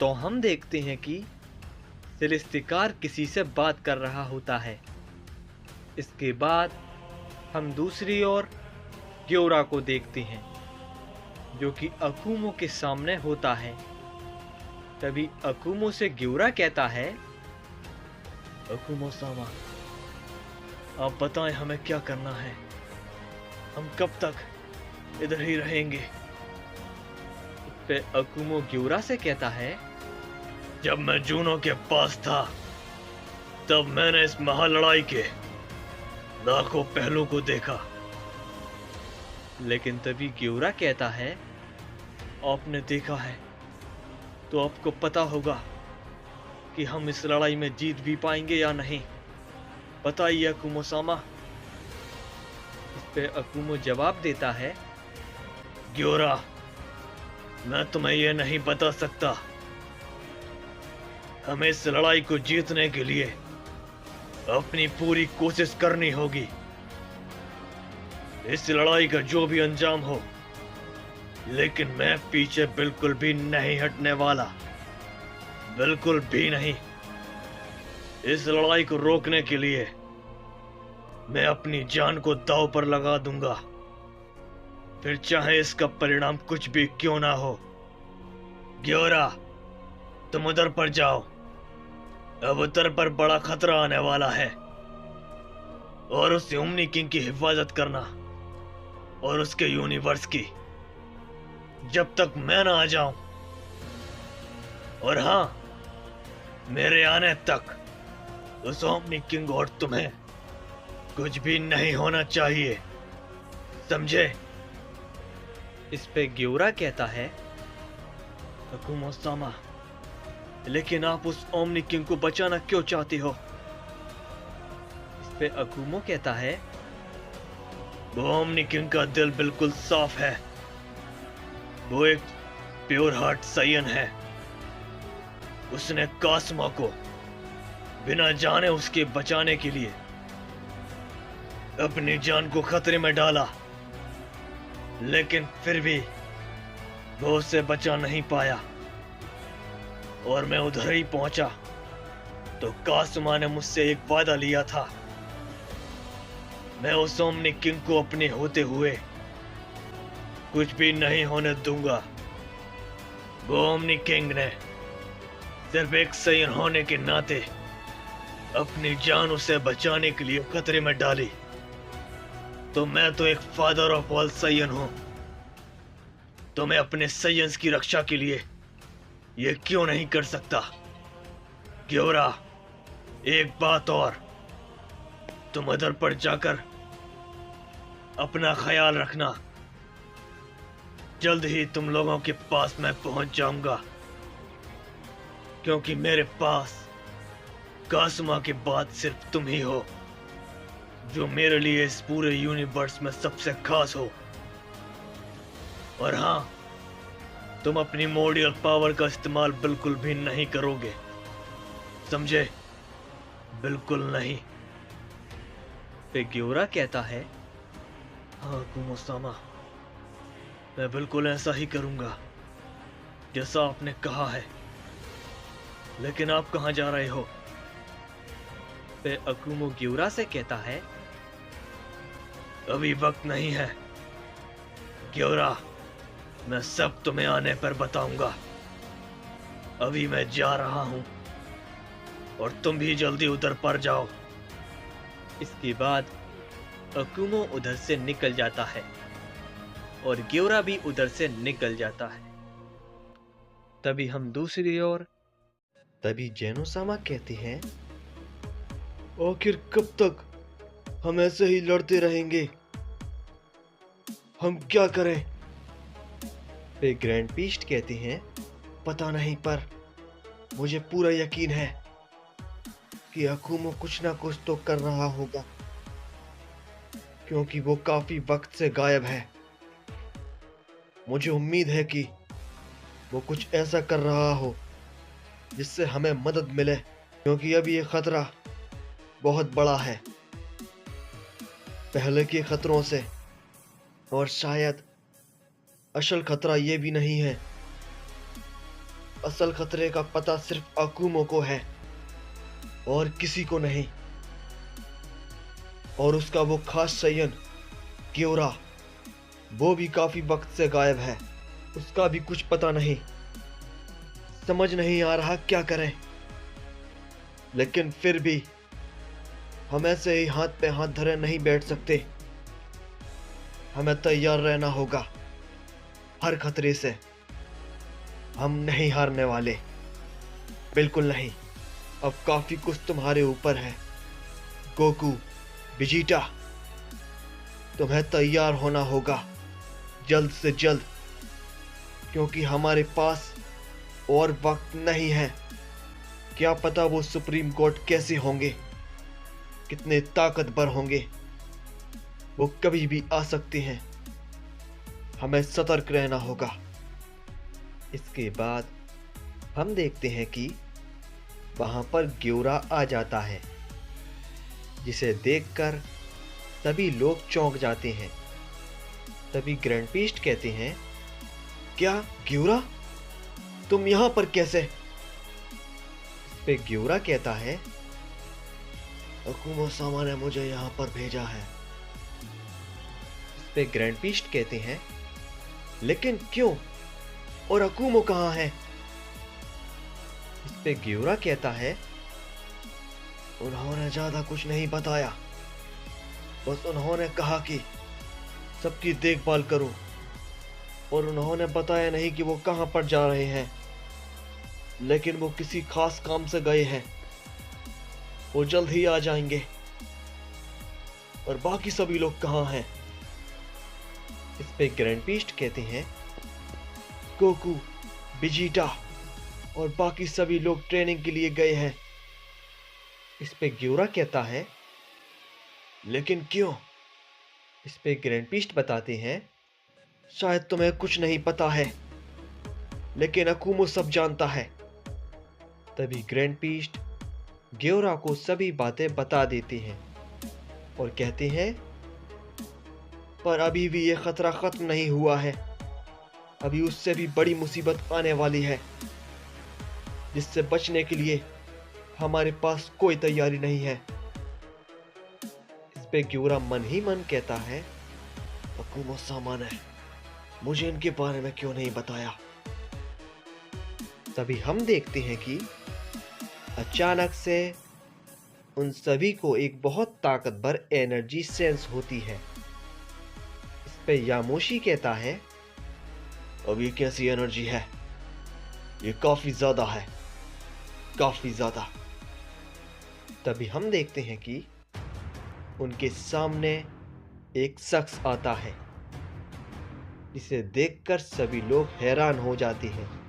तो हम देखते हैं कि सेलेस्टिकार किसी से बात कर रहा होता है। इसके बाद हम दूसरी ओर ग्योरा को देखते हैं, जो कि अकुमो के सामने होता है। तभी अकुमो से ग्योरा कहता है, अकुमो सामा, आप बताएं हमें क्या करना है। हम कब तक इधर ही रहेंगे? पे अकुमो ग्योरा से कहता है, जब मैं जूनो के पास था तब मैंने इस महालड़ाई के लाखों पहलू को देखा। लेकिन तभी ग्योरा कहता है, आपने देखा है तो आपको पता होगा कि हम इस लड़ाई में जीत भी पाएंगे या नहीं। बताइए अकुमो सामा। इस पे अकुमो जवाब देता है, ग्योरा, मैं तुम्हें यह नहीं बता सकता। हमें इस लड़ाई को जीतने के लिए अपनी पूरी कोशिश करनी होगी। इस लड़ाई का जो भी अंजाम हो, लेकिन मैं पीछे बिल्कुल भी नहीं हटने वाला, बिल्कुल भी नहीं। इस लड़ाई को रोकने के लिए मैं अपनी जान को दांव पर लगा दूंगा, फिर चाहे इसका परिणाम कुछ भी क्यों ना हो। ग्योरा, तुम उधर पर जाओ। अब उधर पर बड़ा खतरा आने वाला है, और उस ओमनी किंग की हिफाजत करना और उसके यूनिवर्स की, जब तक मैं ना आ जाऊं। और हाँ, मेरे आने तक उस ओमनी किंग और तुम्हें कुछ भी नहीं होना चाहिए, समझे? इस पे ग्योरा कहता है, अकुमो सामा, लेकिन आप उस ओमनी किंग को बचाना क्यों चाहते हो? इस पे अकुमो कहता है, वो ओमनी किंग का दिल बिल्कुल साफ है। वो एक प्योर हार्ट साइयन है। उसने कास्मा को बिना जाने उसके बचाने के लिए अपनी जान को खतरे में डाला, लेकिन फिर भी वो उसे बचा नहीं पाया। और मैं उधर ही पहुंचा तो कास्मा ने मुझसे एक वादा लिया था, मैं उस ओमनी किंग को अपने होते हुए कुछ भी नहीं होने दूंगा। वो ओमनी किंग ने सिर्फ एक साइयन होने के नाते अपनी जान उसे बचाने के लिए खतरे में डाली। तो मैं तो एक फादर ऑफ ऑल साइयन हूं, तो मैं अपने साइयंस की रक्षा के लिए ये क्यों नहीं कर सकता? ग्योरा, एक बात और, तुम उधर पर जाकर अपना ख्याल रखना। जल्द ही तुम लोगों के पास मैं पहुंच जाऊंगा, क्योंकि मेरे पास कास्मा के बाद सिर्फ तुम ही हो, जो मेरे लिए इस पूरे यूनिवर्स में सबसे खास हो। और हाँ, तुम अपनी मोडियल पावर का इस्तेमाल बिल्कुल भी नहीं करोगे, समझे? बिल्कुल नहीं। फिर ग्योरा कहता है, हाँ अकुमो सामा, मैं बिल्कुल ऐसा ही करूंगा जैसा आपने कहा है। लेकिन आप कहां जा रहे हो? फिर अकुमो ग्योरा से कहता है, अभी वक्त नहीं है ग्योरा, मैं सब तुम्हें आने पर बताऊंगा। अभी मैं जा रहा हूं और तुम भी जल्दी उधर पर जाओ। इसके बाद अकुमो उधर से निकल जाता है और ग्योरा भी उधर से निकल जाता है। तभी हम दूसरी ओर जेनोसामा कहते हैं, आखिर कब तक हम ऐसे ही लड़ते रहेंगे? हम क्या करें? फिर ग्रैंड पीस्ट कहते हैं, पता नहीं, पर मुझे पूरा यकीन है कि अकुमो कुछ ना कुछ तो कर रहा होगा, क्योंकि वो काफी वक्त से गायब है। मुझे उम्मीद है कि वो कुछ ऐसा कर रहा हो जिससे हमें मदद मिले, क्योंकि अब ये खतरा बहुत बड़ा है पहले के खतरों से। और शायद असल खतरा ये भी नहीं है असल खतरे का पता सिर्फ अकुमो को है और किसी को नहीं। और उसका वो खास सयन क्योरा, वो भी काफी वक्त से गायब है। उसका भी कुछ पता नहीं। समझ नहीं आ रहा क्या करें। लेकिन फिर भी हम ऐसे ही हाथ पे हाथ धरे नहीं बैठ सकते। हमें तैयार रहना होगा हर खतरे से। हम नहीं हारने वाले, बिल्कुल नहीं। अब काफी कुछ तुम्हारे ऊपर है गोकू, वेजिटा। तुम्हें तैयार होना होगा जल्द से जल्द, क्योंकि हमारे पास और वक्त नहीं है। क्या पता वो सुप्रीम कोर्ट कैसे होंगे, कितने ताकतवर होंगे। वो कभी भी आ सकते हैं। हमें सतर्क रहना होगा। इसके बाद हम देखते हैं कि वहां पर ग्योरा आ जाता है, जिसे देखकर सभी लोग चौंक जाते हैं। तभी ग्रैंड पीस्ट कहते हैं, क्या ग्योरा, तुम यहां पर कैसे? इस पे ग्योरा कहता है, अकुमो सामा ने मुझे यहां पर भेजा है। इस पे ग्रैंड पीस्ट कहते हैं, लेकिन क्यों, और अकुमो कहां है? इस पे ग्योरा कहता है, उन्होंने ज्यादा कुछ नहीं बताया। बस उन्होंने कहा कि सबकी देखभाल करो, और उन्होंने बताया नहीं कि वो कहां पर जा रहे हैं। लेकिन वो किसी खास काम से गए हैं। वो जल्द ही आ जाएंगे। और बाकी सभी लोग कहां हैं? इस पे ग्रैंड पीस्ट कहते हैं, गोकू, वेजिटा और बाकी सभी लोग ट्रेनिंग के लिए गए हैं। इस पे ग्योरा कहता है, लेकिन क्यों? इस पे ग्रैंड पीस्ट बताते हैं, शायद तुम्हें कुछ नहीं पता है, लेकिन अकुमो सब जानता है। तभी ग्रैंड पीस्ट ग्योरा को सभी बातें बता देते हैं और कहते हैं, पर अभी भी यह खतरा खत्म नहीं हुआ है। अभी उससे भी बड़ी मुसीबत आने वाली है, जिससे बचने के लिए हमारे पास कोई तैयारी नहीं है। इस पे ग्योरा मन ही मन कहता है, अकुमो सामा ने मुझे इनके बारे में क्यों नहीं बताया? तभी हम देखते हैं कि अचानक से उन सभी को एक बहुत ताकतवर एनर्जी सेंस होती है। इस पे यामोशी कहता है, अब ये कैसी एनर्जी है? ये काफी ज्यादा है, काफी ज्यादा। तभी हम देखते हैं कि उनके सामने एक शख्स आता है, जिसे देखकर सभी लोग हैरान हो जाते हैं।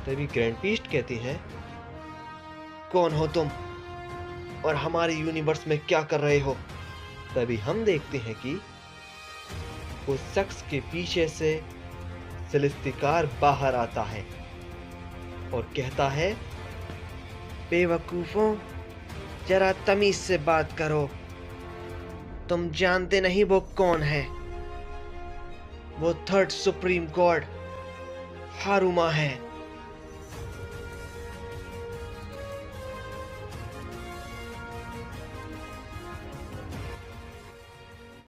तभी ग्रैंड पीस्ट कहते हैं, कौन हो तुम और हमारे यूनिवर्स में क्या कर रहे हो? तभी हम देखते हैं कि उस शख्स के पीछे से सेलेस्टिकार बाहर आता है और कहता है, बेवकूफों, जरा तमीज से बात करो। तुम जानते नहीं वो कौन है? वो थर्ड सुप्रीम गॉड हारुमा है।